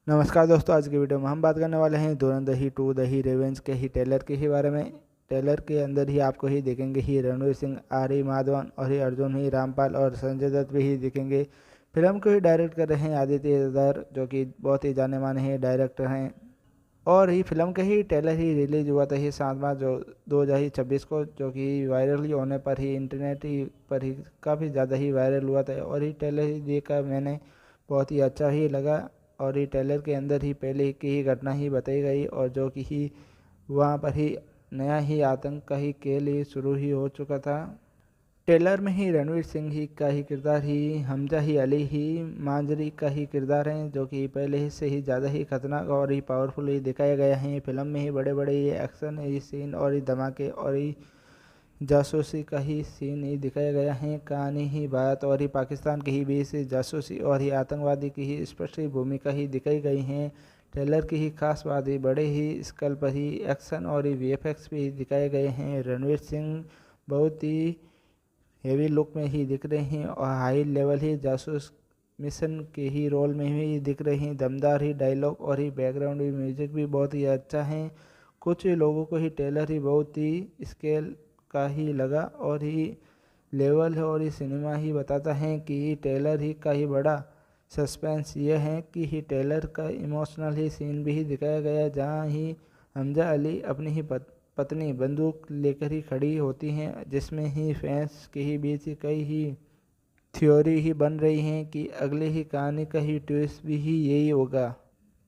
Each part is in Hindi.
नमस्कार दोस्तों, आज की वीडियो में हम बात करने वाले हैं धुरंधर ही 2 द ही रिवेंज के ही ट्रेलर के ही बारे में। ट्रेलर के अंदर ही आपको ही देखेंगे ही रणवीर सिंह, आर माधवन और ही अर्जुन ही रामपाल और संजय दत्त भी ही दिखेंगे। फिल्म को ही डायरेक्ट कर रहे हैं आदित्य धर, जो कि बहुत ही जाने माने हैं डायरेक्टर हैं। और ही फिल्म का ही ट्रेलर ही रिलीज हुआ था ही 7 मार्च 2026 को, जो कि वायरल ही होने पर ही इंटरनेट ही पर ही काफ़ी ज़्यादा ही वायरल हुआ था। और ही ट्रेलर ही देखकर मैंने बहुत ही अच्छा ही लगा। और ये ट्रेलर के अंदर ही पहले की ही घटना ही बताई गई, और जो कि ही वहाँ पर ही नया ही आतंक का ही खेल ही शुरू ही हो चुका था। ट्रेलर में ही रणवीर सिंह ही का ही किरदार ही हमजा ही अली ही मांजरी का ही किरदार है, जो कि पहले ही से ही ज़्यादा ही खतरनाक और ही पावरफुल ही दिखाया गया है। फिल्म में ही बड़े बड़े ये एक्शन ही सीन और ही धमाके और ही जासूसी का ही सीन ही दिखाया गया है। कहानी ही भारत और ही पाकिस्तान के ही बीच जासूसी और ही आतंकवादी की ही स्पष्ट ही भूमिका ही दिखाई गई है। ट्रेलर की ही खास बात ही बड़े ही स्केल पर ही एक्शन और ही वीएफएक्स भी दिखाए गए हैं। रणवीर सिंह बहुत ही हेवी लुक में ही दिख रहे हैं और हाई लेवल ही जासूस मिशन के ही रोल में ही दिख रहे हैं। दमदार ही डायलॉग और ही बैकग्राउंड ही म्यूजिक भी बहुत ही अच्छा है। कुछ लोगों को ही ट्रेलर ही बहुत ही स्केल का ही लगा और ही लेवल है, और ये सिनेमा ही बताता है कि ट्रेलर ही का ही बड़ा सस्पेंस ये है कि ही ट्रेलर का इमोशनल ही सीन भी ही दिखाया गया, जहाँ ही हमजा अली अपनी ही पत्नी बंदूक लेकर ही खड़ी होती हैं, जिसमें ही फैंस के ही बीच ही कई ही थ्योरी ही बन रही हैं कि अगली ही कहानी का ही ट्विस्ट भी ही यही होगा।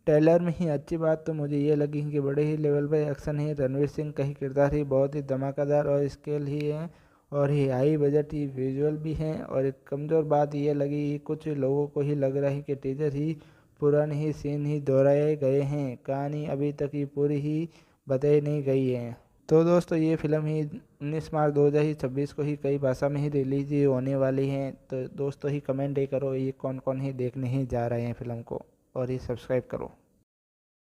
ट्रेलर में ही अच्छी बात तो मुझे ये लगी कि बड़े ही लेवल पर एक्शन है। रणवीर सिंह का ही किरदार ही बहुत ही धमाकेदार और स्केल ही है, और ही हाई बजट ही विजुअल भी हैं। और एक कमज़ोर बात ये लगी, कुछ लोगों को ही लग रहा है कि टीजर ही पुराने ही सीन ही दोहराए गए हैं, कहानी अभी तक ही पूरी ही बताई नहीं गई है। तो दोस्तों, ये फिल्म ही 19 मार्च 2026 को ही कई भाषा में ही रिलीज ही होने वाली है। तो दोस्तों ही कमेंट ही करो ये कौन कौन ही देखने ही जा रहे हैं फिल्म को, और ये सब्सक्राइब करो।